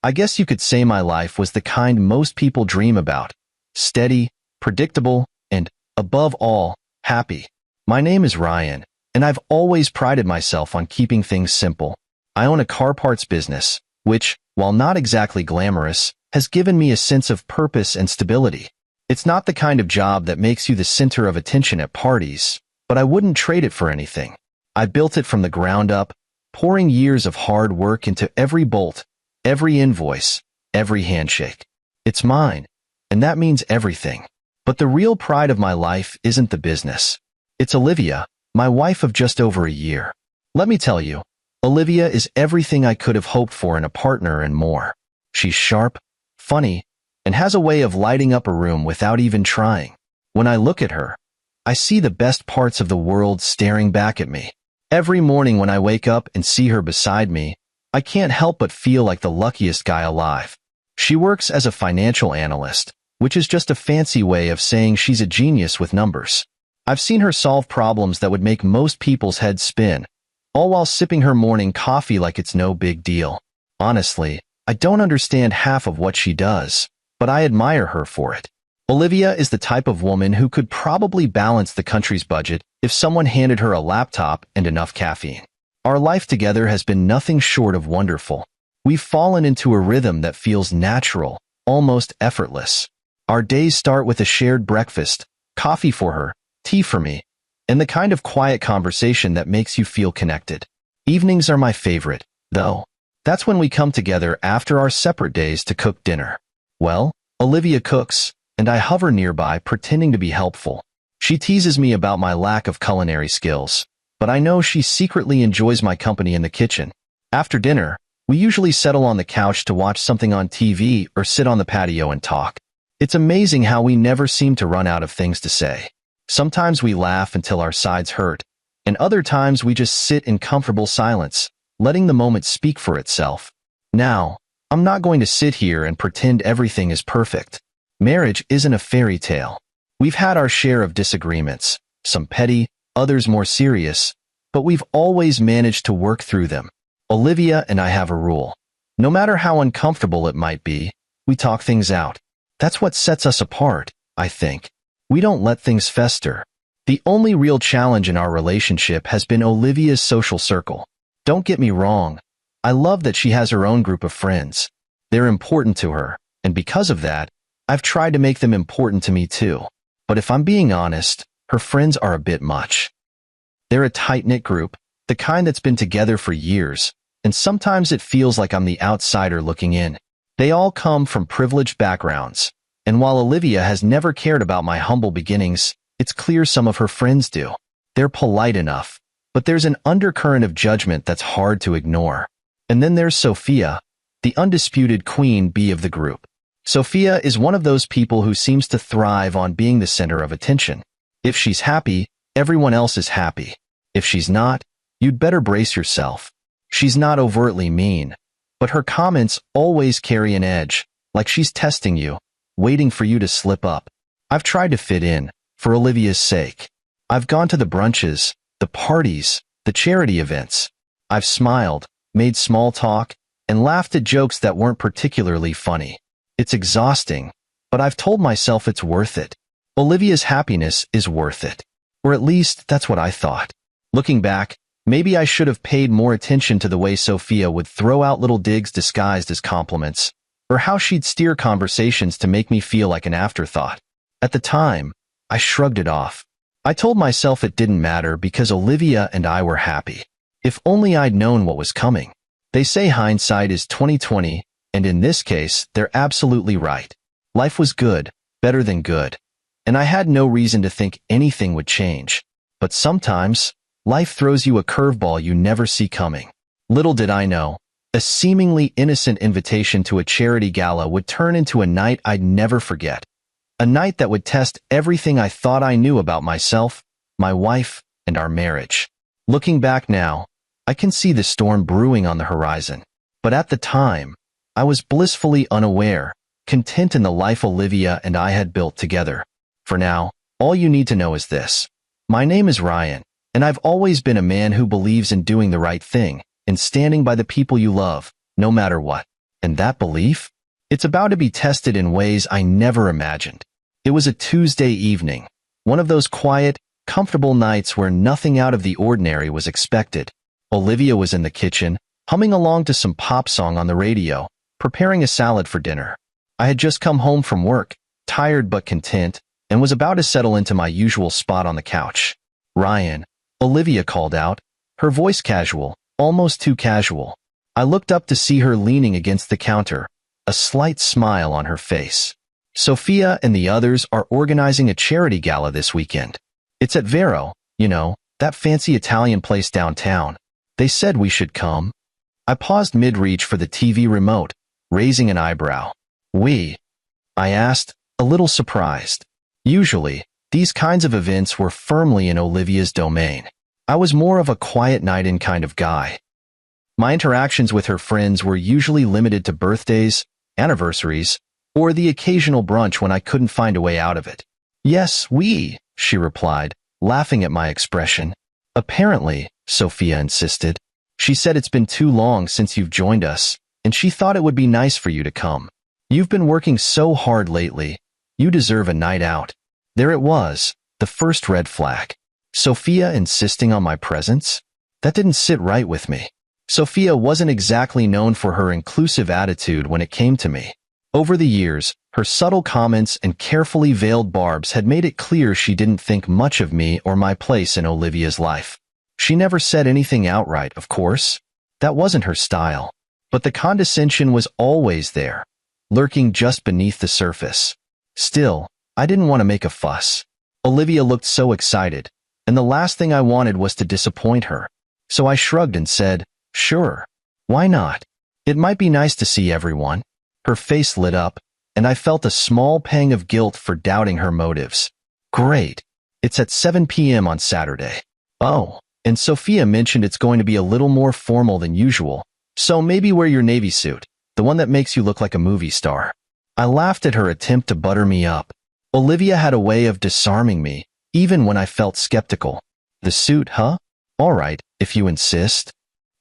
I guess you could say my life was the kind most people dream about. Steady, predictable, and, above all, happy. My name is Ryan, and I've always prided myself on keeping things simple. I own a car parts business, which, while not exactly glamorous, has given me a sense of purpose and stability. It's not the kind of job that makes you the center of attention at parties, but I wouldn't trade it for anything. I built it from the ground up, pouring years of hard work into every bolt, every invoice, every handshake. It's mine, and that means everything. But the real pride of my life isn't the business. It's Olivia, my wife of just over a year. Let me tell you, Olivia is everything I could have hoped for in a partner and more. She's sharp, funny, and has a way of lighting up a room without even trying. When I look at her, I see the best parts of the world staring back at me. Every morning when I wake up and see her beside me, I can't help but feel like the luckiest guy alive. She works as a financial analyst, which is just a fancy way of saying she's a genius with numbers. I've seen her solve problems that would make most people's heads spin, all while sipping her morning coffee like it's no big deal. Honestly, I don't understand half of what she does, but I admire her for it. Olivia is the type of woman who could probably balance the country's budget if someone handed her a laptop and enough caffeine. Our life together has been nothing short of wonderful. We've fallen into a rhythm that feels natural, almost effortless. Our days start with a shared breakfast, coffee for her, tea for me, and the kind of quiet conversation that makes you feel connected. Evenings are my favorite, though. That's when we come together after our separate days to cook dinner. Well, Olivia cooks, and I hover nearby pretending to be helpful. She teases me about my lack of culinary skills, but I know she secretly enjoys my company in the kitchen. After dinner, we usually settle on the couch to watch something on TV or sit on the patio and talk. It's amazing how we never seem to run out of things to say. Sometimes we laugh until our sides hurt, and other times we just sit in comfortable silence, letting the moment speak for itself. Now, I'm not going to sit here and pretend everything is perfect. Marriage isn't a fairy tale. We've had our share of disagreements, some petty, others more serious, but we've always managed to work through them. Olivia and I have a rule. No matter how uncomfortable it might be, we talk things out. That's what sets us apart, I think. We don't let things fester. The only real challenge in our relationship has been Olivia's social circle. Don't get me wrong. I love that she has her own group of friends. They're important to her, and because of that, I've tried to make them important to me too. But if I'm being honest, her friends are a bit much. They're a tight-knit group, the kind that's been together for years, and sometimes it feels like I'm the outsider looking in. They all come from privileged backgrounds, and while Olivia has never cared about my humble beginnings, it's clear some of her friends do. They're polite enough, but there's an undercurrent of judgment that's hard to ignore. And then there's Sophia, the undisputed queen bee of the group. Sophia is one of those people who seems to thrive on being the center of attention. If she's happy, everyone else is happy. If she's not, you'd better brace yourself. She's not overtly mean, but her comments always carry an edge, like she's testing you, waiting for you to slip up. I've tried to fit in, for Olivia's sake. I've gone to the brunches, the parties, the charity events. I've smiled, made small talk, and laughed at jokes that weren't particularly funny. It's exhausting, but I've told myself it's worth it. Olivia's happiness is worth it. Or at least, that's what I thought. Looking back, maybe I should have paid more attention to the way Sophia would throw out little digs disguised as compliments, or how she'd steer conversations to make me feel like an afterthought. At the time, I shrugged it off. I told myself it didn't matter because Olivia and I were happy. If only I'd known what was coming. They say hindsight is 20/20, and in this case, they're absolutely right. Life was good, better than good, and I had no reason to think anything would change. But sometimes, life throws you a curveball you never see coming. Little did I know, a seemingly innocent invitation to a charity gala would turn into a night I'd never forget. A night that would test everything I thought I knew about myself, my wife, and our marriage. Looking back now, I can see the storm brewing on the horizon. But at the time, I was blissfully unaware, content in the life Olivia and I had built together. For now, all you need to know is this. My name is Ryan, and I've always been a man who believes in doing the right thing, and standing by the people you love, no matter what. And that belief? It's about to be tested in ways I never imagined. It was a Tuesday evening, one of those quiet, comfortable nights where nothing out of the ordinary was expected. Olivia was in the kitchen, humming along to some pop song on the radio, preparing a salad for dinner. I had just come home from work, tired but content, and was about to settle into my usual spot on the couch. "Ryan," Olivia called out, her voice casual, almost too casual. I looked up to see her leaning against the counter, a slight smile on her face. "Sophia and the others are organizing a charity gala this weekend. It's at Vero, you know, that fancy Italian place downtown. They said we should come." I paused mid-reach for the TV remote, raising an eyebrow. "We?" I asked, a little surprised. Usually, these kinds of events were firmly in Olivia's domain. I was more of a quiet night-in kind of guy. My interactions with her friends were usually limited to birthdays, anniversaries, or the occasional brunch when I couldn't find a way out of it. "Yes, we," she replied, laughing at my expression. "Apparently," Sophia insisted. "She said it's been too long since you've joined us, and she thought it would be nice for you to come. You've been working so hard lately. You deserve a night out." There it was, the first red flag. Sophia insisting on my presence? That didn't sit right with me. Sophia wasn't exactly known for her inclusive attitude when it came to me. Over the years, her subtle comments and carefully veiled barbs had made it clear she didn't think much of me or my place in Olivia's life. She never said anything outright, of course. That wasn't her style. But the condescension was always there, lurking just beneath the surface. Still, I didn't want to make a fuss. Olivia looked so excited, and the last thing I wanted was to disappoint her. So I shrugged and said, "Sure. Why not? It might be nice to see everyone." Her face lit up, and I felt a small pang of guilt for doubting her motives. "Great. It's at 7 p.m. on Saturday." "Oh, and Sophia mentioned it's going to be a little more formal than usual, so maybe wear your navy suit, the one that makes you look like a movie star." I laughed at her attempt to butter me up. Olivia had a way of disarming me, even when I felt skeptical. "The suit, huh? All right, if you insist."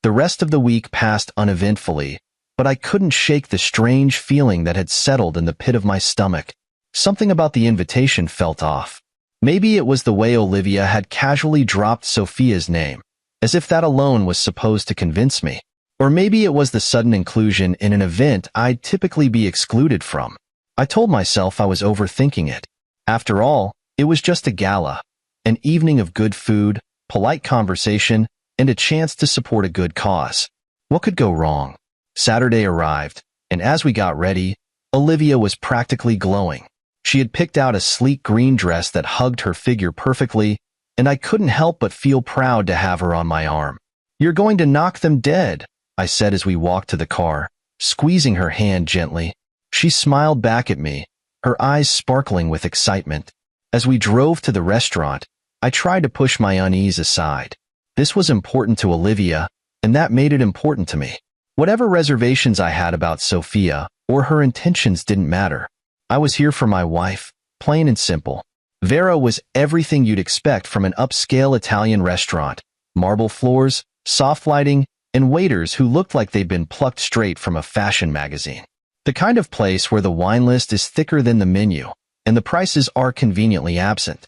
The rest of the week passed uneventfully, but I couldn't shake the strange feeling that had settled in the pit of my stomach. Something about the invitation felt off. Maybe it was the way Olivia had casually dropped Sophia's name, as if that alone was supposed to convince me. Or maybe it was the sudden inclusion in an event I'd typically be excluded from. I told myself I was overthinking it. After all, it was just a gala, an evening of good food, polite conversation, and a chance to support a good cause. What could go wrong? Saturday arrived, and as we got ready, Olivia was practically glowing. She had picked out a sleek green dress that hugged her figure perfectly, and I couldn't help but feel proud to have her on my arm. "You're going to knock them dead," I said as we walked to the car, squeezing her hand gently. She smiled back at me, her eyes sparkling with excitement. As we drove to the restaurant, I tried to push my unease aside. This was important to Olivia, and that made it important to me. Whatever reservations I had about Sophia or her intentions didn't matter. I was here for my wife, plain and simple. Vero was everything you'd expect from an upscale Italian restaurant. Marble floors, soft lighting, and waiters who looked like they'd been plucked straight from a fashion magazine. The kind of place where the wine list is thicker than the menu, and the prices are conveniently absent.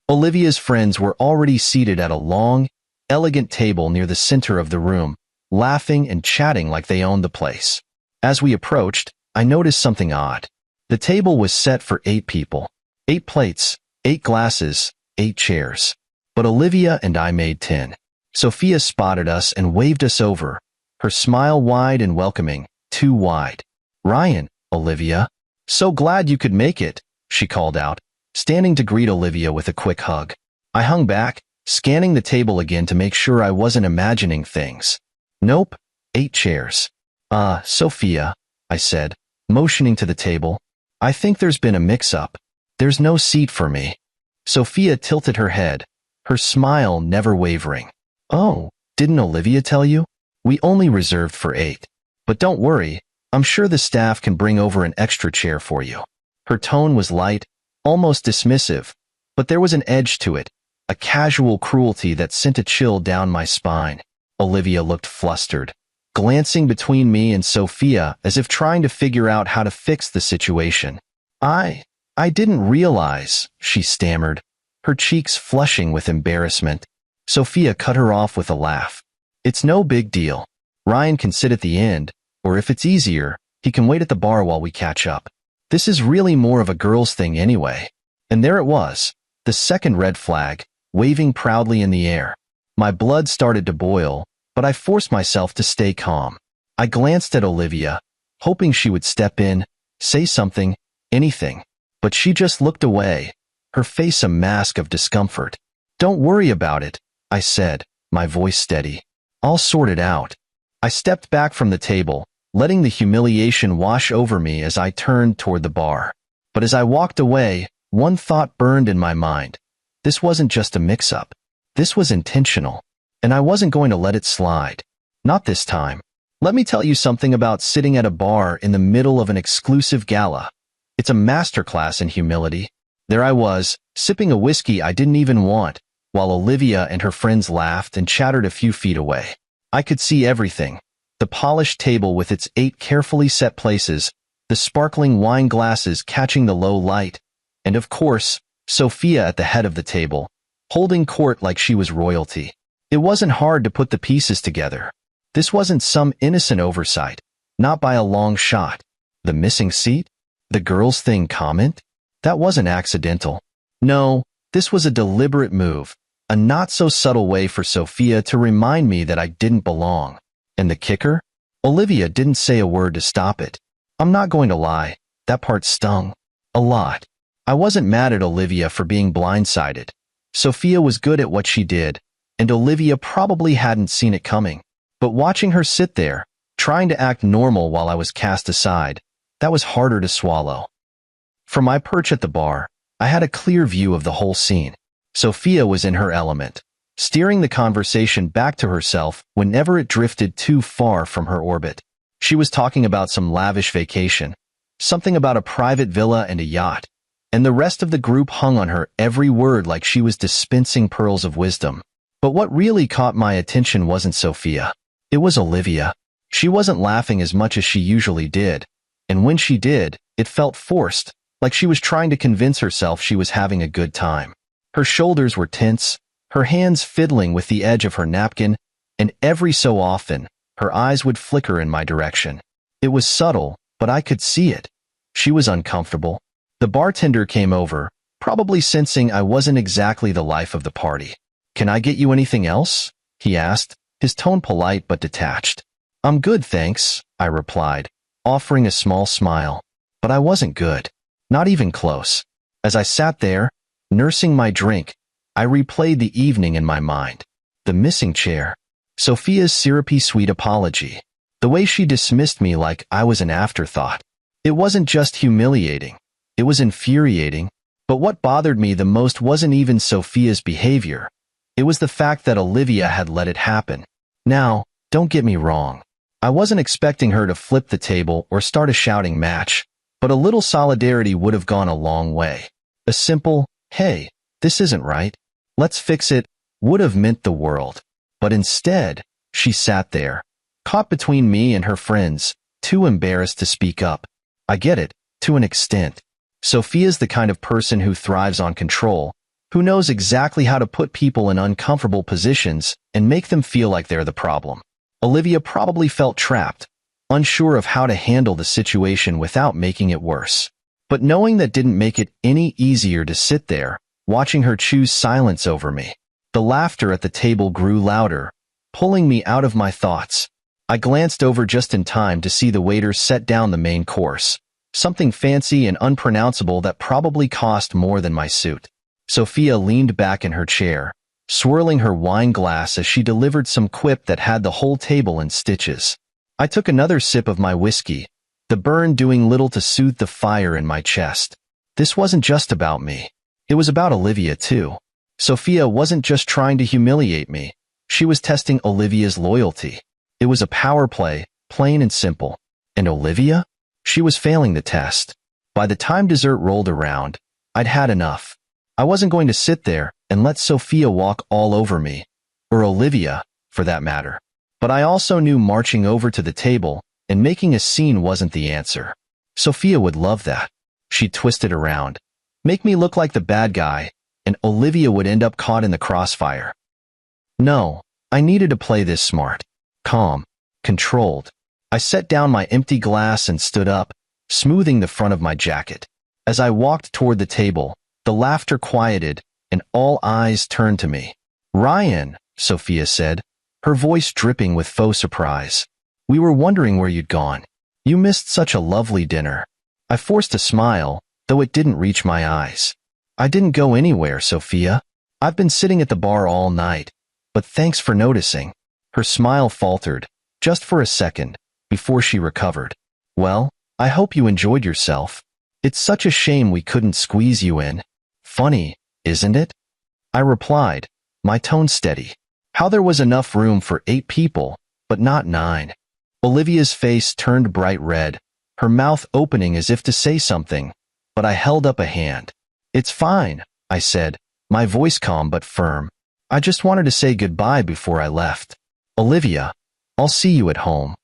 Olivia's friends were already seated at a long, elegant table near the center of the room, laughing and chatting like they owned the place. As we approached, I noticed something odd. The table was set for 8 people. 8 plates, 8 glasses, 8 chairs. But Olivia and I made 10. Sophia spotted us and waved us over, her smile wide and welcoming, too wide. "Ryan, Olivia. So glad you could make it," she called out, standing to greet Olivia with a quick hug. I hung back, scanning the table again to make sure I wasn't imagining things. "Nope, 8 chairs. Sophia," I said, motioning to the table. "I think there's been a mix-up. There's no seat for me." Sophia tilted her head, her smile never wavering. "Oh, didn't Olivia tell you? We only reserved for 8. But don't worry, I'm sure the staff can bring over an extra chair for you." Her tone was light, almost dismissive, but there was an edge to it, a casual cruelty that sent a chill down my spine. Olivia looked flustered. glancing between me and Sophia as if trying to figure out how to fix the situation. I didn't realize, she stammered, her cheeks flushing with embarrassment. Sophia cut her off with a laugh. It's no big deal. Ryan can sit at the end, or if it's easier, he can wait at the bar while we catch up. This is really more of a girl's thing anyway. And there it was, the second red flag, waving proudly in the air. My blood started to boil, but I forced myself to stay calm. I glanced at Olivia, hoping she would step in, say something, anything. But she just looked away, her face a mask of discomfort. Don't worry about it, I said, my voice steady. I'll sort it out. I stepped back from the table, letting the humiliation wash over me as I turned toward the bar. But as I walked away, one thought burned in my mind. This wasn't just a mix-up. This was intentional. And I wasn't going to let it slide. Not this time. Let me tell you something about sitting at a bar in the middle of an exclusive gala. It's a masterclass in humility. There I was, sipping a whiskey I didn't even want, while Olivia and her friends laughed and chattered a few feet away. I could see everything. The polished table with its 8 carefully set places, the sparkling wine glasses catching the low light, and of course, Sophia at the head of the table, holding court like she was royalty. It wasn't hard to put the pieces together. This wasn't some innocent oversight, not by a long shot. The missing seat? The girls thing comment? That wasn't accidental. No, this was a deliberate move, a not-so-subtle way for Sophia to remind me that I didn't belong. And the kicker? Olivia didn't say a word to stop it. I'm not going to lie, that part stung. A lot. I wasn't mad at Olivia for being blindsided. Sophia was good at what she did, and Olivia probably hadn't seen it coming. But watching her sit there, trying to act normal while I was cast aside, that was harder to swallow. From my perch at the bar, I had a clear view of the whole scene. Sophia was in her element, steering the conversation back to herself whenever it drifted too far from her orbit. She was talking about some lavish vacation, something about a private villa and a yacht, and the rest of the group hung on her every word like she was dispensing pearls of wisdom. But what really caught my attention wasn't Sophia. It was Olivia. She wasn't laughing as much as she usually did, and when she did, it felt forced, like she was trying to convince herself she was having a good time. Her shoulders were tense, her hands fiddling with the edge of her napkin, and every so often, her eyes would flicker in my direction. It was subtle, but I could see it. She was uncomfortable. The bartender came over, probably sensing I wasn't exactly the life of the party. "Can I get you anything else?" he asked, his tone polite but detached. "I'm good, thanks," I replied, offering a small smile. But I wasn't good. Not even close. As I sat there, nursing my drink, I replayed the evening in my mind. The missing chair. Sophia's syrupy sweet apology. The way she dismissed me like I was an afterthought. It wasn't just humiliating. It was infuriating. But what bothered me the most wasn't even Sophia's behavior. It was the fact that Olivia had let it happen. Now, don't get me wrong. I wasn't expecting her to flip the table or start a shouting match, but a little solidarity would have gone a long way. A simple, "Hey, this isn't right. Let's fix it," would have meant the world. But instead, she sat there, caught between me and her friends, too embarrassed to speak up. I get it, to an extent. Sophia's the kind of person who thrives on control, who knows exactly how to put people in uncomfortable positions and make them feel like they're the problem. Olivia probably felt trapped, unsure of how to handle the situation without making it worse. But knowing that didn't make it any easier to sit there, watching her choose silence over me. The laughter at the table grew louder, pulling me out of my thoughts. I glanced over just in time to see the waiter set down the main course, something fancy and unpronounceable that probably cost more than my suit. Sophia leaned back in her chair, swirling her wine glass as she delivered some quip that had the whole table in stitches. I took another sip of my whiskey, the burn doing little to soothe the fire in my chest. This wasn't just about me. It was about Olivia too. Sophia wasn't just trying to humiliate me. She was testing Olivia's loyalty. It was a power play, plain and simple. And Olivia? She was failing the test. By the time dessert rolled around, I'd had enough. I wasn't going to sit there and let Sophia walk all over me, or Olivia, for that matter. But I also knew marching over to the table and making a scene wasn't the answer. Sophia would love that. She'd twist it around, make me look like the bad guy, and Olivia would end up caught in the crossfire. No, I needed to play this smart, calm, controlled. I set down my empty glass and stood up, smoothing the front of my jacket. As I walked toward the table, the laughter quieted, and all eyes turned to me. "Ryan," Sophia said, her voice dripping with faux surprise. "We were wondering where you'd gone. You missed such a lovely dinner." I forced a smile, though it didn't reach my eyes. "I didn't go anywhere, Sophia. I've been sitting at the bar all night, but thanks for noticing." Her smile faltered, just for a second, before she recovered. "Well, I hope you enjoyed yourself. It's such a shame we couldn't squeeze you in. Funny, isn't it?" I replied, my tone steady. How there was enough room for 8 people, but not 9. Olivia's face turned bright red, her mouth opening as if to say something, but I held up a hand. "It's fine," I said, my voice calm but firm. "I just wanted to say goodbye before I left. Olivia, I'll see you at home."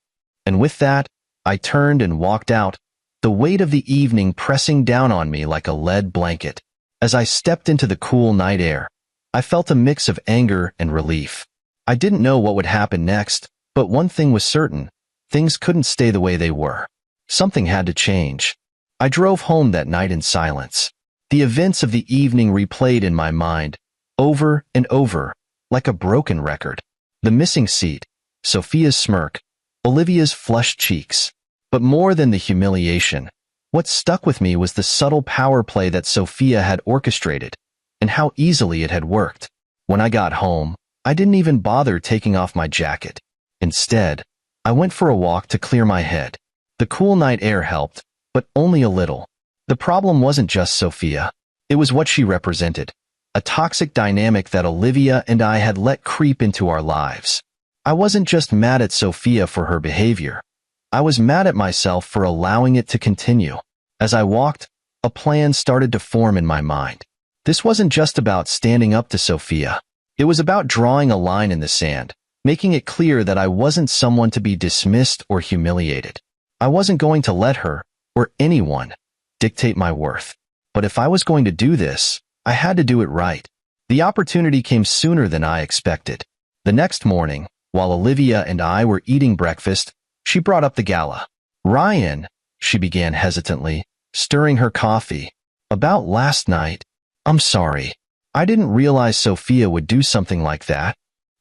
And with that, I turned and walked out, the weight of the evening pressing down on me like a lead blanket. As I stepped into the cool night air, I felt a mix of anger and relief. I didn't know what would happen next, but one thing was certain: things couldn't stay the way they were. Something had to change. I drove home that night in silence. The events of the evening replayed in my mind, over and over, like a broken record. The missing seat, Sophia's smirk, Olivia's flushed cheeks. But more than the humiliation, what stuck with me was the subtle power play that Sophia had orchestrated, and how easily it had worked. When I got home, I didn't even bother taking off my jacket. Instead, I went for a walk to clear my head. The cool night air helped, but only a little. The problem wasn't just Sophia. It was what she represented, a toxic dynamic that Olivia and I had let creep into our lives. I wasn't just mad at Sophia for her behavior. I was mad at myself for allowing it to continue. As I walked, a plan started to form in my mind. This wasn't just about standing up to Sophia. It was about drawing a line in the sand, making it clear that I wasn't someone to be dismissed or humiliated. I wasn't going to let her, or anyone, dictate my worth. But if I was going to do this, I had to do it right. The opportunity came sooner than I expected. The next morning, while Olivia and I were eating breakfast, she brought up the gala. "Ryan," she began hesitantly, stirring her coffee. "About last night. I'm sorry. I didn't realize Sophia would do something like that."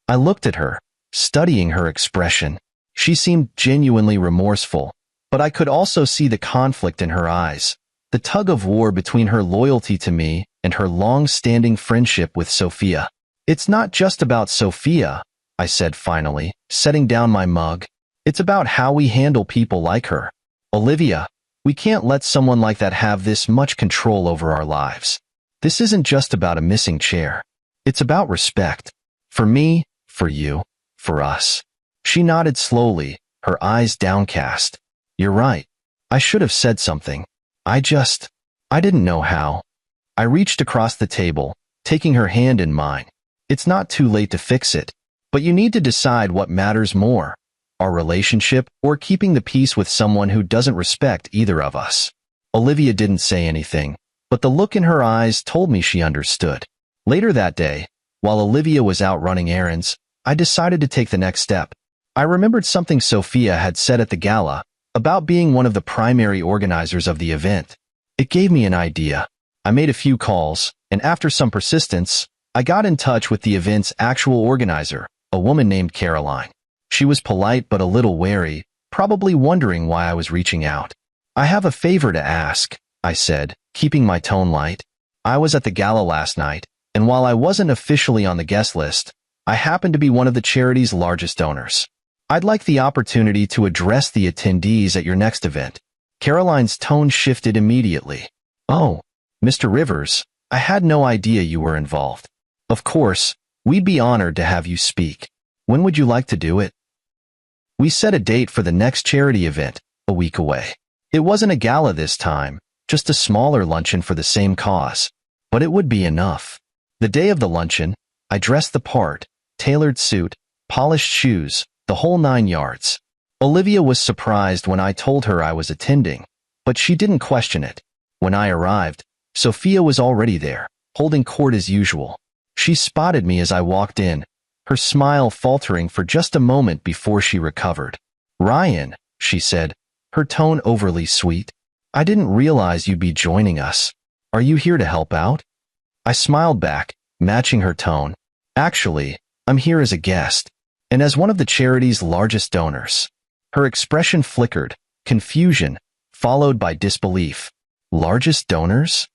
I looked at her, studying her expression. She seemed genuinely remorseful, but I could also see the conflict in her eyes, the tug-of-war between her loyalty to me and her long-standing friendship with Sophia. "It's not just about Sophia," I said finally, setting down my mug. "It's about how we handle people like her. Olivia, we can't let someone like that have this much control over our lives. This isn't just about a missing chair. It's about respect. For me, for you, for us." She nodded slowly, her eyes downcast. "You're right. I should have said something. I didn't know how." I reached across the table, taking her hand in mine. "It's not too late to fix it, but you need to decide what matters more, our relationship or keeping the peace with someone who doesn't respect either of us." Olivia didn't say anything, but the look in her eyes told me she understood. Later that day, while Olivia was out running errands, I decided to take the next step. I remembered something Sophia had said at the gala about being one of the primary organizers of the event. It gave me an idea. I made a few calls, and after some persistence, I got in touch with the event's actual organizer, a woman named Caroline. She was polite but a little wary, probably wondering why I was reaching out. "I have a favor to ask," I said, keeping my tone light. "I was at the gala last night, and while I wasn't officially on the guest list, I happen to be one of the charity's largest donors. I'd like the opportunity to address the attendees at your next event." Caroline's tone shifted immediately. "Oh, Mr. Rivers, I had no idea you were involved. Of course, we'd be honored to have you speak. When would you like to do it?" We set a date for the next charity event, a week away. It wasn't a gala this time, just a smaller luncheon for the same cause. But it would be enough. The day of the luncheon, I dressed the part, tailored suit, polished shoes, the whole 9 yards. Olivia was surprised when I told her I was attending, but she didn't question it. When I arrived, Sophia was already there, holding court as usual. She spotted me as I walked in, her smile faltering for just a moment before she recovered. "Ryan," she said, her tone overly sweet. "I didn't realize you'd be joining us. Are you here to help out?" I smiled back, matching her tone. "Actually, I'm here as a guest, and as one of the charity's largest donors." Her expression flickered, confusion, followed by disbelief. "Largest donors?"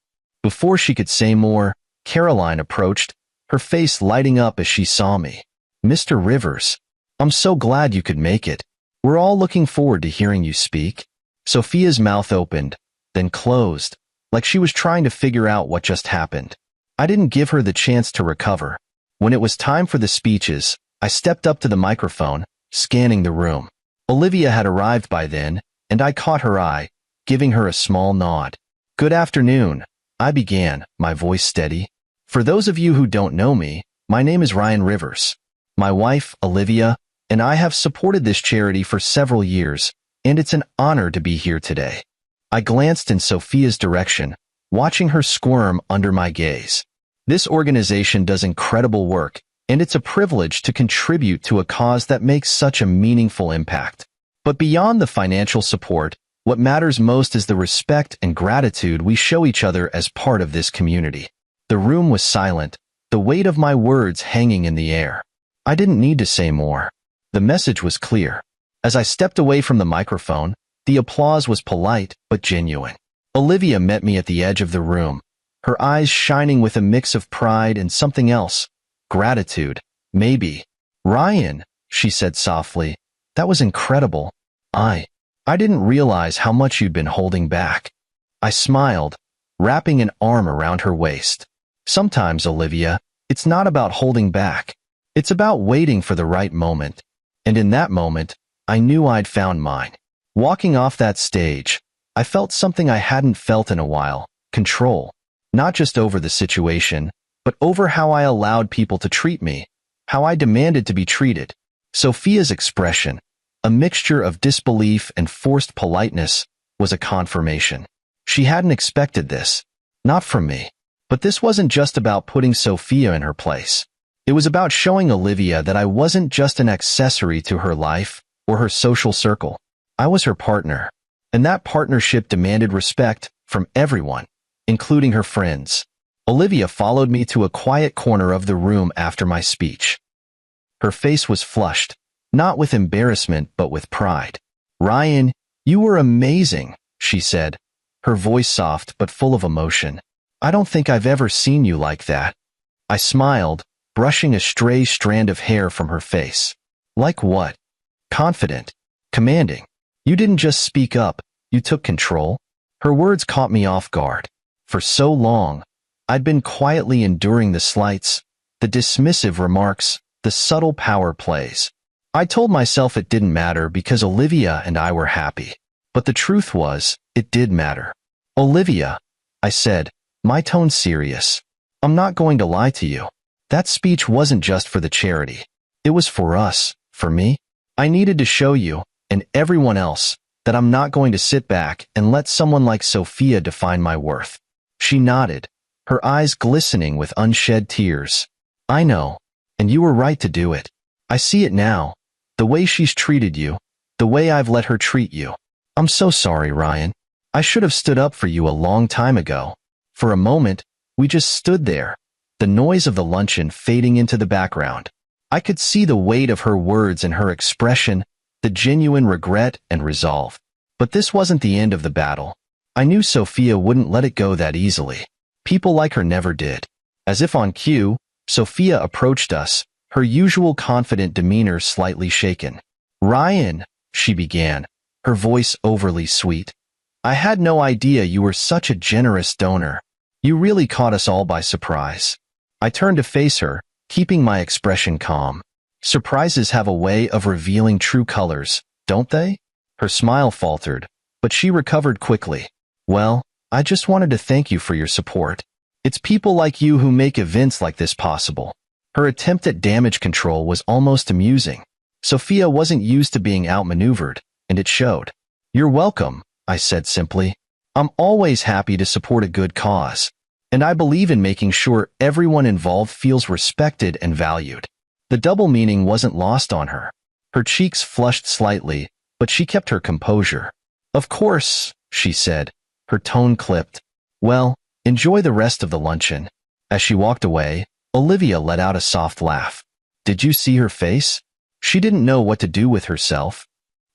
Before she could say more, Caroline approached, her face lighting up as she saw me. "Mr. Rivers, I'm so glad you could make it. We're all looking forward to hearing you speak." Sophia's mouth opened, then closed, like she was trying to figure out what just happened. I didn't give her the chance to recover. When it was time for the speeches, I stepped up to the microphone, scanning the room. Olivia had arrived by then, and I caught her eye, giving her a small nod. "Good afternoon," I began, my voice steady. "For those of you who don't know me, my name is Ryan Rivers. My wife, Olivia, and I have supported this charity for several years, and it's an honor to be here today." I glanced in Sophia's direction, watching her squirm under my gaze. This organization does incredible work, and it's a privilege to contribute to a cause that makes such a meaningful impact. But beyond the financial support, what matters most is the respect and gratitude we show each other as part of this community. The room was silent, the weight of my words hanging in the air. I didn't need to say more. The message was clear. As I stepped away from the microphone, the applause was polite but genuine. Olivia met me at the edge of the room, her eyes shining with a mix of pride and something else. Gratitude, maybe. "Ryan," she said softly, "that was incredible. I didn't realize how much you'd been holding back." I smiled, wrapping an arm around her waist. "Sometimes, Olivia, it's not about holding back. It's about waiting for the right moment." And in that moment, I knew I'd found mine. Walking off that stage, I felt something I hadn't felt in a while: control. Not just over the situation, but over how I allowed people to treat me, how I demanded to be treated. Sophia's expression, a mixture of disbelief and forced politeness, was a confirmation. She hadn't expected this. Not from me. But this wasn't just about putting Sophia in her place. It was about showing Olivia that I wasn't just an accessory to her life or her social circle. I was her partner, and that partnership demanded respect from everyone, including her friends. Olivia followed me to a quiet corner of the room after my speech. Her face was flushed, not with embarrassment but with pride. "Ryan, you were amazing," she said, her voice soft but full of emotion. "I don't think I've ever seen you like that." I smiled, brushing a stray strand of hair from her face. "Like what?" "Confident. Commanding. You didn't just speak up, you took control." Her words caught me off guard. For so long, I'd been quietly enduring the slights, the dismissive remarks, the subtle power plays. I told myself it didn't matter because Olivia and I were happy. But the truth was, it did matter. "Olivia," I said, my tone serious, "I'm not going to lie to you. That speech wasn't just for the charity. It was for us, for me. I needed to show you, and everyone else, that I'm not going to sit back and let someone like Sophia define my worth." She nodded, her eyes glistening with unshed tears. "I know, and you were right to do it. I see it now, the way she's treated you, the way I've let her treat you. I'm so sorry, Ryan. I should have stood up for you a long time ago." For a moment, we just stood there, the noise of the luncheon fading into the background. I could see the weight of her words and her expression, the genuine regret and resolve. But this wasn't the end of the battle. I knew Sophia wouldn't let it go that easily. People like her never did. As if on cue, Sophia approached us, her usual confident demeanor slightly shaken. "Ryan," she began, her voice overly sweet, "I had no idea you were such a generous donor. You really caught us all by surprise." I turned to face her, keeping my expression calm. Surprises have a way of revealing true colors, don't they? Her smile faltered, but she recovered quickly. "Well, I just wanted to thank you for your support. It's people like you who make events like this possible." Her attempt at damage control was almost amusing. Sophia wasn't used to being outmaneuvered, and it showed. "You're welcome," I said simply. "I'm always happy to support a good cause, and I believe in making sure everyone involved feels respected and valued." The double meaning wasn't lost on her. Her cheeks flushed slightly, but she kept her composure. "Of course," she said, her tone clipped. "Well, enjoy the rest of the luncheon." As she walked away, Olivia let out a soft laugh. "Did you see her face? She didn't know what to do with herself."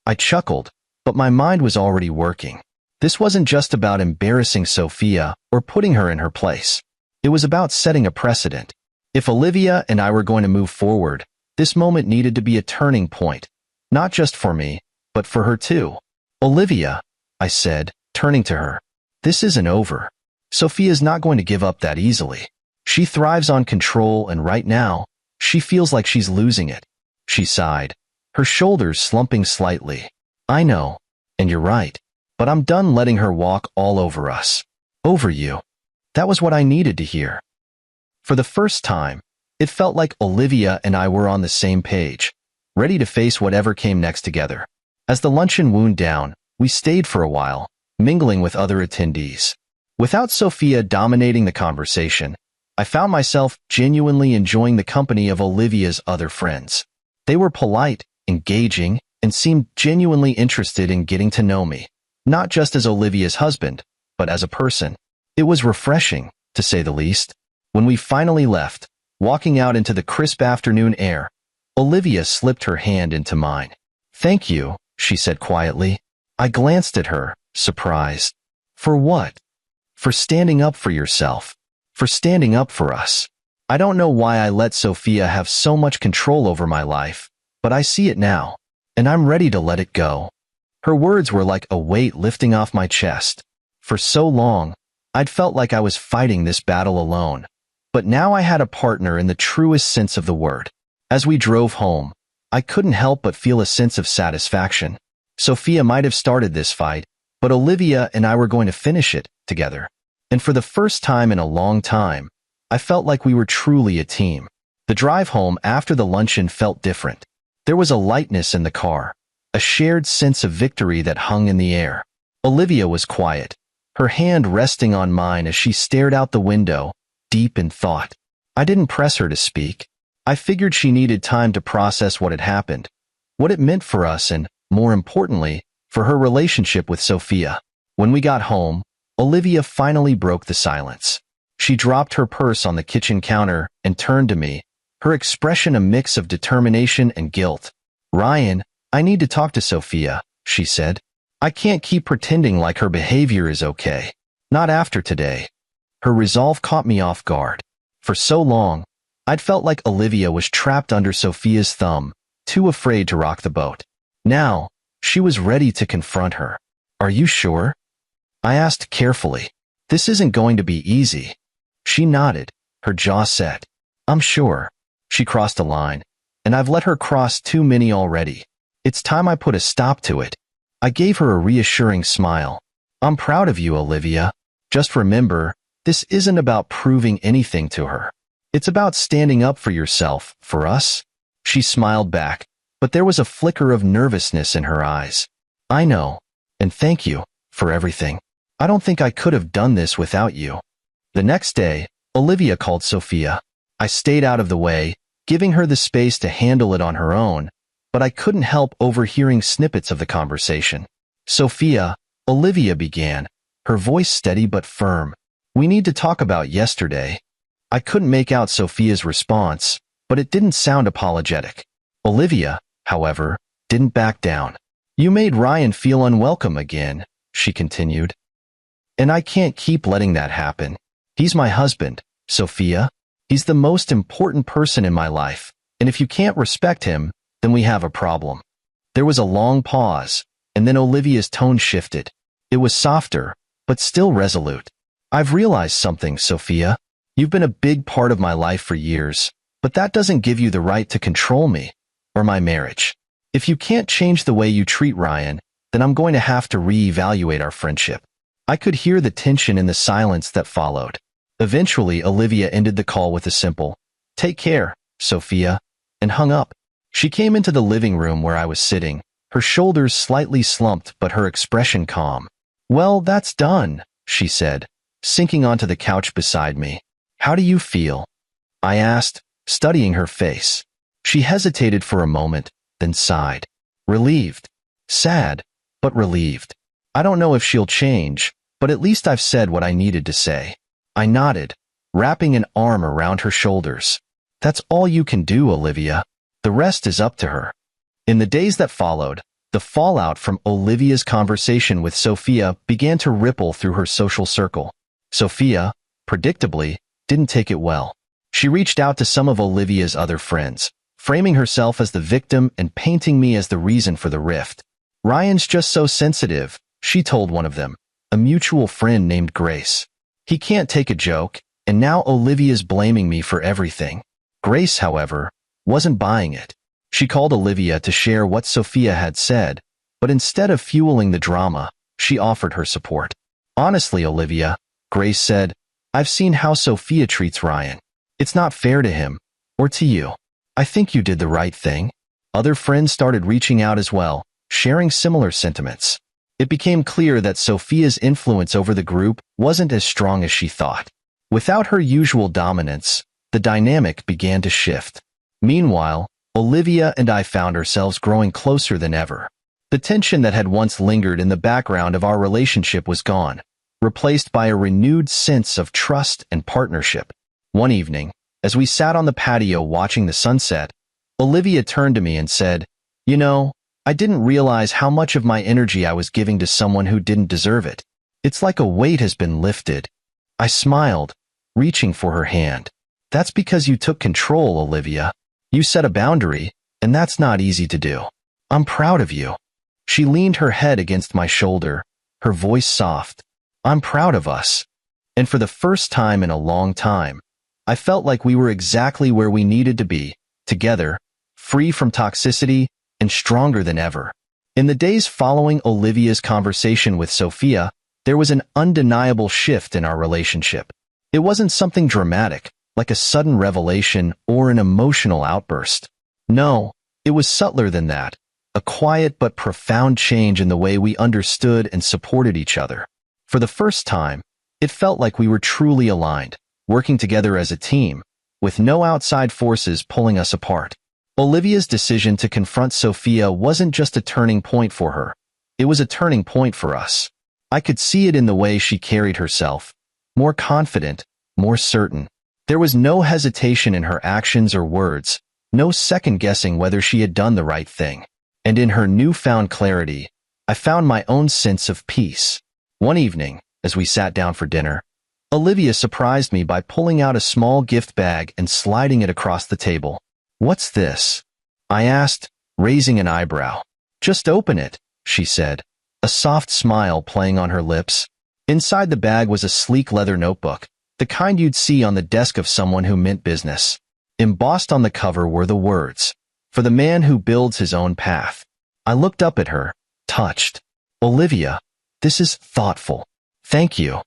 I chuckled, but my mind was already working. This wasn't just about embarrassing Sophia or putting her in her place. It was about setting a precedent. If Olivia and I were going to move forward, this moment needed to be a turning point, not just for me, but for her too. "Olivia," I said, turning to her, "this isn't over. Sophia's not going to give up that easily. She thrives on control, and right now, she feels like she's losing it." She sighed, her shoulders slumping slightly. "I know, and you're right, but I'm done letting her walk all over us. Over you." That was what I needed to hear. For the first time, it felt like Olivia and I were on the same page, ready to face whatever came next together. As the luncheon wound down, we stayed for a while, mingling with other attendees. Without Sophia dominating the conversation, I found myself genuinely enjoying the company of Olivia's other friends. They were polite, engaging, and seemed genuinely interested in getting to know me, not just as Olivia's husband, but as a person. It was refreshing, to say the least. When we finally left, walking out into the crisp afternoon air, Olivia slipped her hand into mine. "Thank you," she said quietly. I glanced at her, surprised. "For what?" "For standing up for yourself. For standing up for us. I don't know why I let Sophia have so much control over my life, but I see it now, and I'm ready to let it go." Her words were like a weight lifting off my chest. For so long, I'd felt like I was fighting this battle alone. But now I had a partner in the truest sense of the word. As we drove home, I couldn't help but feel a sense of satisfaction. Sophia might have started this fight, but Olivia and I were going to finish it together. And for the first time in a long time, I felt like we were truly a team. The drive home after the luncheon felt different. There was a lightness in the car, a shared sense of victory that hung in the air. Olivia was quiet, her hand resting on mine as she stared out the window, deep in thought. I didn't press her to speak. I figured she needed time to process what had happened, what it meant for us, and, more importantly, for her relationship with Sophia. When we got home, Olivia finally broke the silence. She dropped her purse on the kitchen counter and turned to me, her expression a mix of determination and guilt. "Ryan, I need to talk to Sophia," she said. "I can't keep pretending like her behavior is okay. Not after today." Her resolve caught me off guard. For so long, I'd felt like Olivia was trapped under Sophia's thumb, too afraid to rock the boat. Now, she was ready to confront her. "Are you sure?" I asked carefully. "This isn't going to be easy." She nodded, her jaw set. "I'm sure." She crossed a line, and I've let her cross too many already. It's time I put a stop to it. I gave her a reassuring smile. "I'm proud of you, Olivia. Just remember, this isn't about proving anything to her. It's about standing up for yourself, for us." She smiled back, but there was a flicker of nervousness in her eyes. "I know, and thank you for everything. I don't think I could have done this without you." The next day, Olivia called Sophia. I stayed out of the way, giving her the space to handle it on her own, but I couldn't help overhearing snippets of the conversation. "Sophia," Olivia began, her voice steady but firm. "We need to talk about yesterday." I couldn't make out Sophia's response, but it didn't sound apologetic. Olivia, however, didn't back down. "You made Ryan feel unwelcome again," she continued. "And I can't keep letting that happen. He's my husband, Sophia. He's the most important person in my life, and if you can't respect him, then we have a problem." There was a long pause, and then Olivia's tone shifted. It was softer, but still resolute. "I've realized something, Sophia. You've been a big part of my life for years, but that doesn't give you the right to control me or my marriage. If you can't change the way you treat Ryan, then I'm going to have to reevaluate our friendship." I could hear the tension in the silence that followed. Eventually, Olivia ended the call with a simple, "Take care, Sophia," and hung up. She came into the living room where I was sitting, her shoulders slightly slumped but her expression calm. "Well, that's done," she said, sinking onto the couch beside me. "How do you feel?" I asked, studying her face. She hesitated for a moment, then sighed. "Relieved. Sad, but relieved. I don't know if she'll change, but at least I've said what I needed to say." I nodded, wrapping an arm around her shoulders. "That's all you can do, Olivia. The rest is up to her." In the days that followed, the fallout from Olivia's conversation with Sophia began to ripple through her social circle. Sophia, predictably, didn't take it well. She reached out to some of Olivia's other friends, framing herself as the victim and painting me as the reason for the rift. "Ryan's just so sensitive," she told one of them, a mutual friend named Grace. "He can't take a joke, and now Olivia's blaming me for everything." Grace, however, wasn't buying it. She called Olivia to share what Sophia had said, but instead of fueling the drama, she offered her support. "Honestly, Olivia," Grace said, "I've seen how Sophia treats Ryan. It's not fair to him, or to you. I think you did the right thing." Other friends started reaching out as well, sharing similar sentiments. It became clear that Sophia's influence over the group wasn't as strong as she thought. Without her usual dominance, the dynamic began to shift. Meanwhile, Olivia and I found ourselves growing closer than ever. The tension that had once lingered in the background of our relationship was gone, replaced by a renewed sense of trust and partnership. One evening, as we sat on the patio watching the sunset, Olivia turned to me and said, "You know, I didn't realize how much of my energy I was giving to someone who didn't deserve it. It's like a weight has been lifted." I smiled, reaching for her hand. "That's because you took control, Olivia. You set a boundary, and that's not easy to do. I'm proud of you." She leaned her head against my shoulder, her voice soft. "I'm proud of us." And for the first time in a long time, I felt like we were exactly where we needed to be, together, free from toxicity, and stronger than ever. In the days following Olivia's conversation with Sophia, there was an undeniable shift in our relationship. It wasn't something dramatic, like a sudden revelation or an emotional outburst. No, it was subtler than that, a quiet but profound change in the way we understood and supported each other. For the first time, it felt like we were truly aligned, working together as a team, with no outside forces pulling us apart. Olivia's decision to confront Sophia wasn't just a turning point for her. It was a turning point for us. I could see it in the way she carried herself, more confident, more certain. There was no hesitation in her actions or words, no second-guessing whether she had done the right thing. And in her newfound clarity, I found my own sense of peace. One evening, as we sat down for dinner, Olivia surprised me by pulling out a small gift bag and sliding it across the table. "What's this?" I asked, raising an eyebrow. "Just open it," she said, a soft smile playing on her lips. Inside the bag was a sleek leather notebook, the kind you'd see on the desk of someone who meant business. Embossed on the cover were the words, "For the man who builds his own path." I looked up at her, touched. "Olivia, this is thoughtful. Thank you."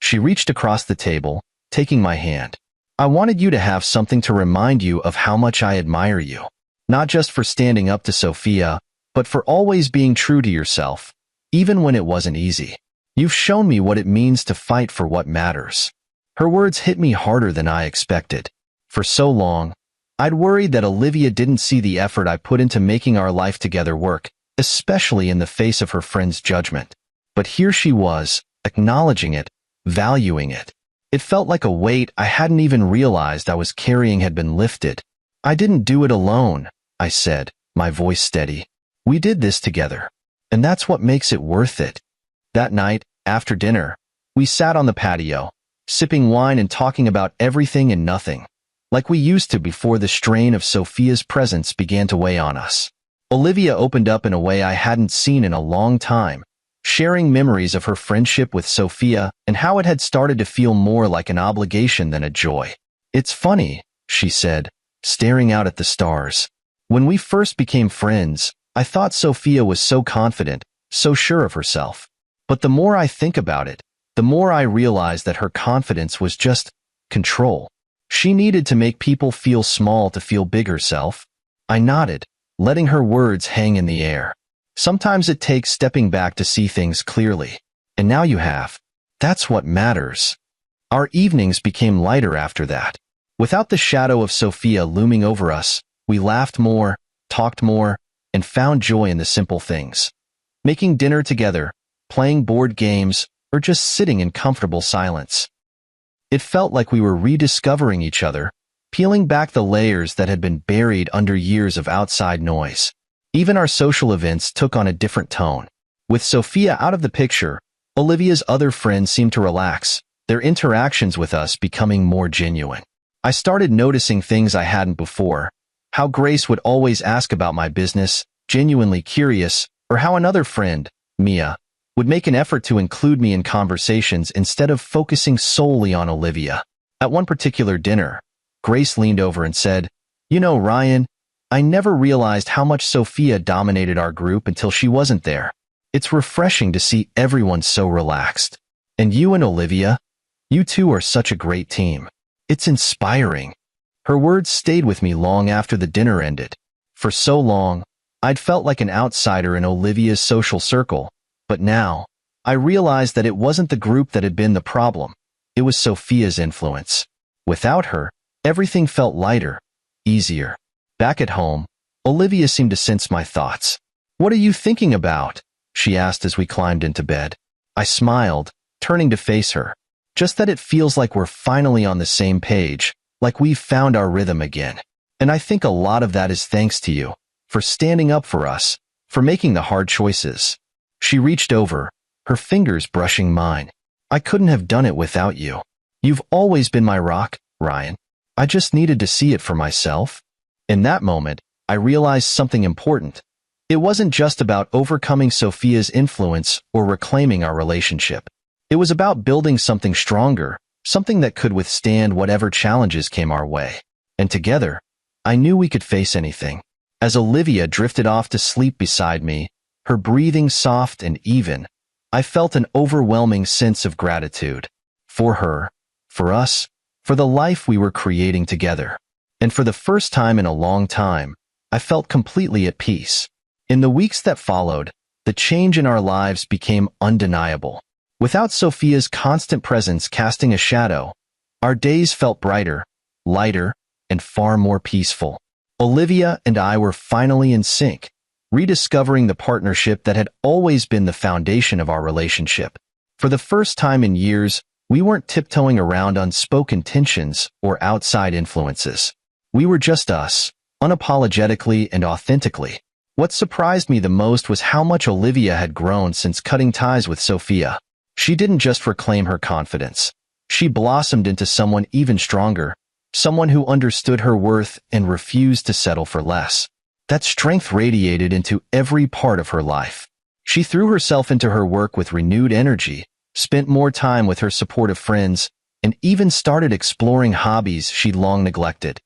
She reached across the table, taking my hand. "I wanted you to have something to remind you of how much I admire you. Not just for standing up to Sophia, but for always being true to yourself, even when it wasn't easy. You've shown me what it means to fight for what matters." Her words hit me harder than I expected. For so long, I'd worried that Olivia didn't see the effort I put into making our life together work, especially in the face of her friend's judgment. But here she was, acknowledging it, valuing it. It felt like a weight I hadn't even realized I was carrying had been lifted. "I didn't do it alone," I said, my voice steady. "We did this together. And that's what makes it worth it." That night, after dinner, we sat on the patio, sipping wine and talking about everything and nothing, like we used to before the strain of Sophia's presence began to weigh on us. Olivia opened up in a way I hadn't seen in a long time, sharing memories of her friendship with Sophia and how it had started to feel more like an obligation than a joy. "It's funny," she said, staring out at the stars. "When we first became friends, I thought Sophia was so confident, so sure of herself. But the more I think about it, the more I realize that her confidence was just control. She needed to make people feel small to feel big herself." I nodded, letting her words hang in the air. Sometimes it takes stepping back to see things clearly. And now you have. That's what matters. Our evenings became lighter after that. Without the shadow of Sophia looming over us, we laughed more, talked more, and found joy in the simple things. Making dinner together, playing board games, or just sitting in comfortable silence. It felt like we were rediscovering each other, peeling back the layers that had been buried under years of outside noise. Even our social events took on a different tone. With Sophia out of the picture, Olivia's other friends seemed to relax, their interactions with us becoming more genuine. I started noticing things I hadn't before, how Grace would always ask about my business, genuinely curious, or how another friend, Mia, would make an effort to include me in conversations instead of focusing solely on Olivia. At one particular dinner, Grace leaned over and said, "You know, Ryan, I never realized how much Sophia dominated our group until she wasn't there. It's refreshing to see everyone so relaxed. And you and Olivia, you two are such a great team. It's inspiring." Her words stayed with me long after the dinner ended. For so long, I'd felt like an outsider in Olivia's social circle, but now, I realized that it wasn't the group that had been the problem. It was Sophia's influence. Without her, everything felt lighter, easier. Back at home, Olivia seemed to sense my thoughts. "What are you thinking about?" she asked as we climbed into bed. I smiled, turning to face her. "Just that it feels like we're finally on the same page, like we've found our rhythm again. And I think a lot of that is thanks to you, for standing up for us, for making the hard choices." She reached over, her fingers brushing mine. "I couldn't have done it without you. You've always been my rock, Ryan. I just needed to see it for myself." In that moment, I realized something important. It wasn't just about overcoming Sophia's influence or reclaiming our relationship. It was about building something stronger, something that could withstand whatever challenges came our way. And together, I knew we could face anything. As Olivia drifted off to sleep beside me, her breathing soft and even, I felt an overwhelming sense of gratitude. For her, for us, for the life we were creating together. And for the first time in a long time, I felt completely at peace. In the weeks that followed, the change in our lives became undeniable. Without Sophia's constant presence casting a shadow, our days felt brighter, lighter, and far more peaceful. Olivia and I were finally in sync, rediscovering the partnership that had always been the foundation of our relationship. For the first time in years, we weren't tiptoeing around unspoken tensions or outside influences. We were just us, unapologetically and authentically. What surprised me the most was how much Olivia had grown since cutting ties with Sophia. She didn't just reclaim her confidence. She blossomed into someone even stronger, someone who understood her worth and refused to settle for less. That strength radiated into every part of her life. She threw herself into her work with renewed energy, spent more time with her supportive friends, and even started exploring hobbies she'd long neglected.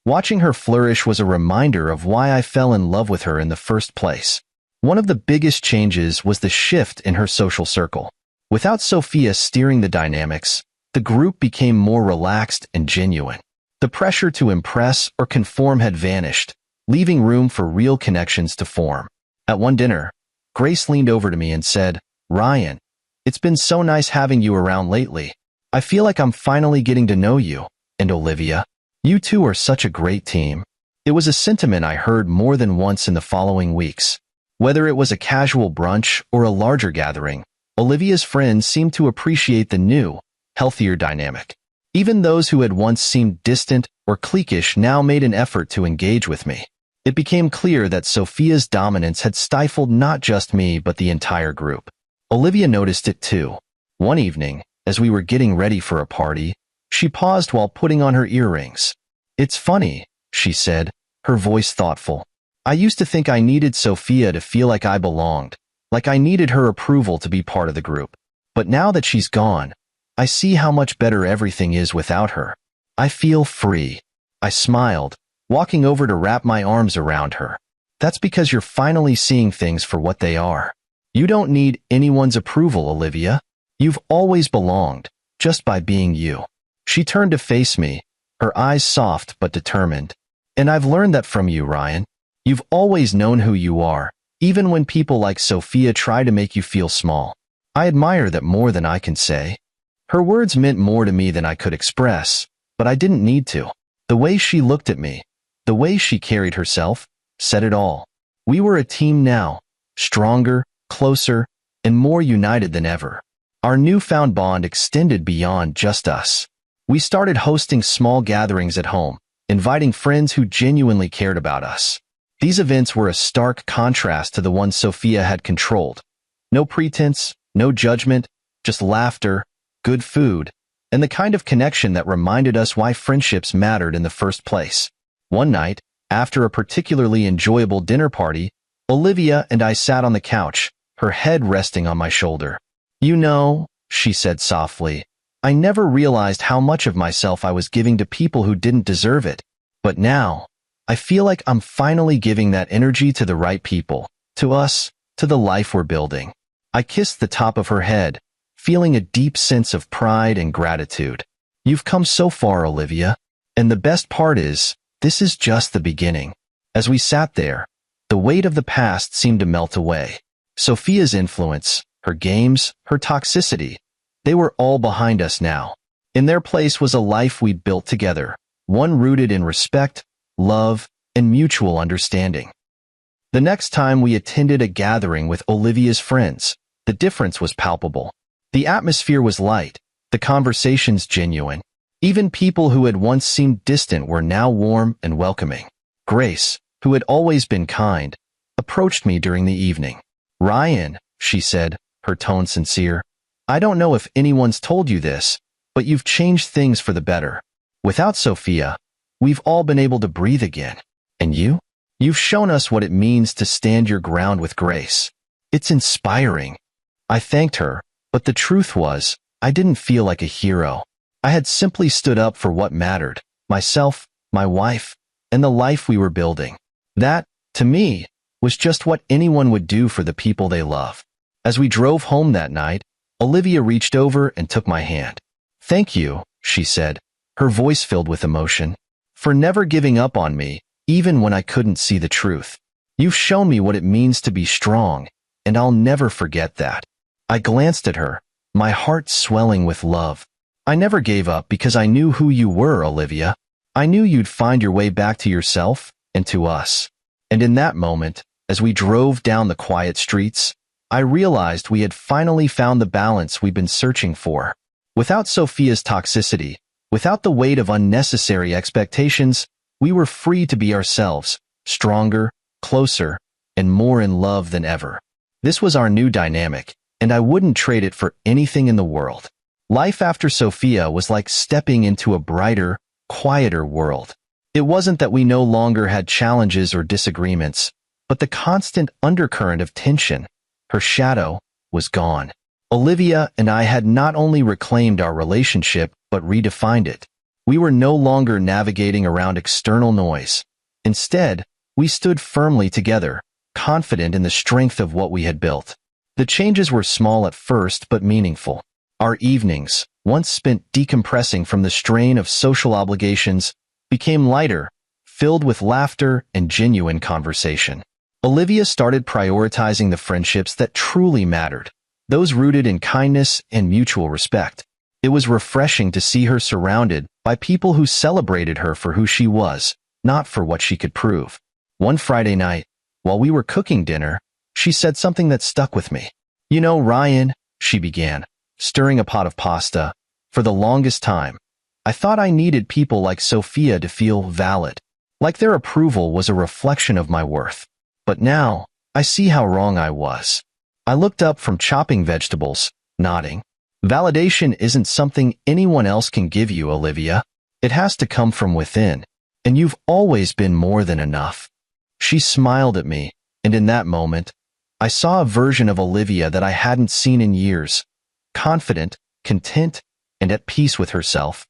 Watching her flourish was a reminder of why I fell in love with her in the first place. One of the biggest changes was the shift in her social circle. Without Sophia steering the dynamics, the group became more relaxed and genuine. The pressure to impress or conform had vanished, leaving room for real connections to form. At one dinner, Grace leaned over to me and said, "Ryan, it's been so nice having you around lately. I feel like I'm finally getting to know you. And Olivia, you two are such a great team." It was a sentiment I heard more than once in the following weeks. Whether it was a casual brunch or a larger gathering, Olivia's friends seemed to appreciate the new, healthier dynamic. Even those who had once seemed distant or cliquish now made an effort to engage with me. It became clear that Sophia's dominance had stifled not just me but the entire group. Olivia noticed it too. One evening, as we were getting ready for a party, she paused while putting on her earrings. "It's funny," she said, her voice thoughtful. "I used to think I needed Sophia to feel like I belonged, like I needed her approval to be part of the group. But now that she's gone, I see how much better everything is without her. I feel free." I smiled, walking over to wrap my arms around her. "That's because you're finally seeing things for what they are. You don't need anyone's approval, Olivia. You've always belonged, just by being you." She turned to face me, her eyes soft but determined. "And I've learned that from you, Ryan. You've always known who you are, even when people like Sophia try to make you feel small. I admire that more than I can say. Her words meant more to me than I could express, but I didn't need to. The way she looked at me, the way she carried herself, said it all. We were a team now, stronger, closer, and more united than ever. Our newfound bond extended beyond just us. We started hosting small gatherings at home, inviting friends who genuinely cared about us. These events were a stark contrast to the ones Sophia had controlled. No pretense, no judgment, just laughter, good food, and the kind of connection that reminded us why friendships mattered in the first place. One night, after a particularly enjoyable dinner party, Olivia and I sat on the couch, her head resting on my shoulder. "You know," she said softly, "I never realized how much of myself I was giving to people who didn't deserve it. But now, I feel like I'm finally giving that energy to the right people, to us, to the life we're building." I kissed the top of her head, feeling a deep sense of pride and gratitude. "You've come so far, Olivia. And the best part is, this is just the beginning." As we sat there, the weight of the past seemed to melt away. Sophia's influence, her games, her toxicity, they were all behind us now. In their place was a life we'd built together, one rooted in respect, love, and mutual understanding. The next time we attended a gathering with Olivia's friends, the difference was palpable. The atmosphere was light, the conversations genuine. Even people who had once seemed distant were now warm and welcoming. Grace, who had always been kind, approached me during the evening. "Ryan," she said, her tone sincere, "I don't know if anyone's told you this, but you've changed things for the better. Without Sophia, we've all been able to breathe again. And you? You've shown us what it means to stand your ground with grace. It's inspiring." I thanked her, but the truth was, I didn't feel like a hero. I had simply stood up for what mattered, myself, my wife, and the life we were building. That, to me, was just what anyone would do for the people they love. As we drove home that night, Olivia reached over and took my hand. "Thank you," she said, her voice filled with emotion, "for never giving up on me, even when I couldn't see the truth. You've shown me what it means to be strong, and I'll never forget that." I glanced at her, my heart swelling with love. "I never gave up because I knew who you were, Olivia. I knew you'd find your way back to yourself and to us." And in that moment, as we drove down the quiet streets, I realized we had finally found the balance we'd been searching for. Without Sophia's toxicity, without the weight of unnecessary expectations, we were free to be ourselves, stronger, closer, and more in love than ever. This was our new dynamic, and I wouldn't trade it for anything in the world. Life after Sophia was like stepping into a brighter, quieter world. It wasn't that we no longer had challenges or disagreements, but the constant undercurrent of tension, her shadow, was gone. Olivia and I had not only reclaimed our relationship, but redefined it. We were no longer navigating around external noise. Instead, we stood firmly together, confident in the strength of what we had built. The changes were small at first, but meaningful. Our evenings, once spent decompressing from the strain of social obligations, became lighter, filled with laughter and genuine conversation. Olivia started prioritizing the friendships that truly mattered, those rooted in kindness and mutual respect. It was refreshing to see her surrounded by people who celebrated her for who she was, not for what she could prove. One Friday night, while we were cooking dinner, she said something that stuck with me. "You know, Ryan," she began, stirring a pot of pasta, "for the longest time, I thought I needed people like Sophia to feel valid, like their approval was a reflection of my worth. But now, I see how wrong I was." I looked up from chopping vegetables, nodding. "Validation isn't something anyone else can give you, Olivia. It has to come from within, and you've always been more than enough." She smiled at me, and in that moment, I saw a version of Olivia that I hadn't seen in years, confident, content, and at peace with herself.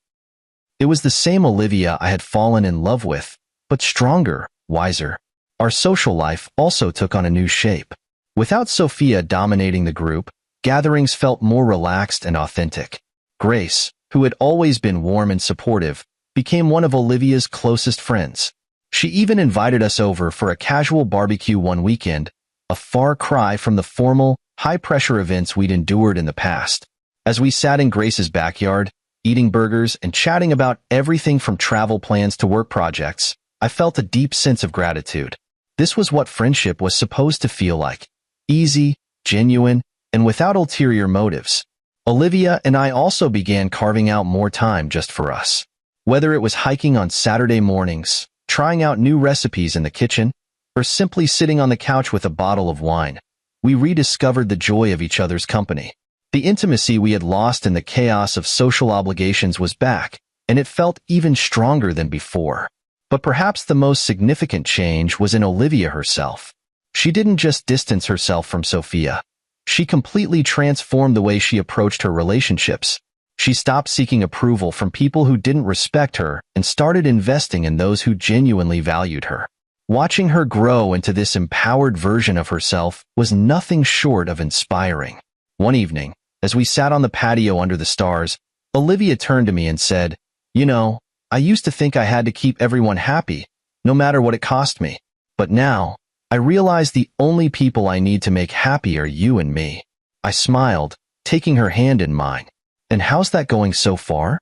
It was the same Olivia I had fallen in love with, but stronger, wiser. Our social life also took on a new shape. Without Sophia dominating the group, gatherings felt more relaxed and authentic. Grace, who had always been warm and supportive, became one of Olivia's closest friends. She even invited us over for a casual barbecue one weekend, a far cry from the formal, high-pressure events we'd endured in the past. As we sat in Grace's backyard, eating burgers and chatting about everything from travel plans to work projects, I felt a deep sense of gratitude. This was what friendship was supposed to feel like: easy, genuine, and without ulterior motives. Olivia and I also began carving out more time just for us. Whether it was hiking on Saturday mornings, trying out new recipes in the kitchen, or simply sitting on the couch with a bottle of wine, we rediscovered the joy of each other's company. The intimacy we had lost in the chaos of social obligations was back, and it felt even stronger than before. But perhaps the most significant change was in Olivia herself. She didn't just distance herself from Sophia. She completely transformed the way she approached her relationships. She stopped seeking approval from people who didn't respect her and started investing in those who genuinely valued her. Watching her grow into this empowered version of herself was nothing short of inspiring. One evening, as we sat on the patio under the stars, Olivia turned to me and said, "You know, I used to think I had to keep everyone happy, no matter what it cost me. But now, I realize the only people I need to make happy are you and me." I smiled, taking her hand in mine. "And how's that going so far?"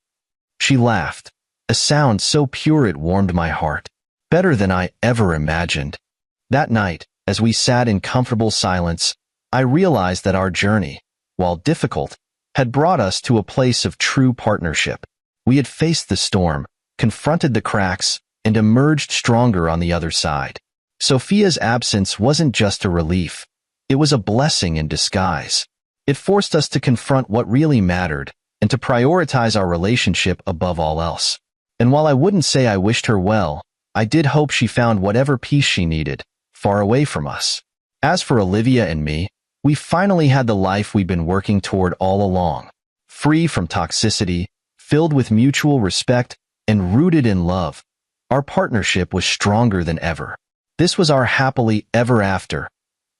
She laughed, a sound so pure it warmed my heart. "Better than I ever imagined." That night, as we sat in comfortable silence, I realized that our journey, while difficult, had brought us to a place of true partnership. We had faced the storm, confronted the cracks, and emerged stronger on the other side. Sophia's absence wasn't just a relief. It was a blessing in disguise. It forced us to confront what really mattered and to prioritize our relationship above all else. And while I wouldn't say I wished her well, I did hope she found whatever peace she needed, far away from us. As for Olivia and me, we finally had the life we'd been working toward all along. Free from toxicity, filled with mutual respect, and rooted in love, our partnership was stronger than ever. This was our happily ever after.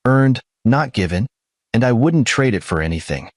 Earned, not given, and I wouldn't trade it for anything.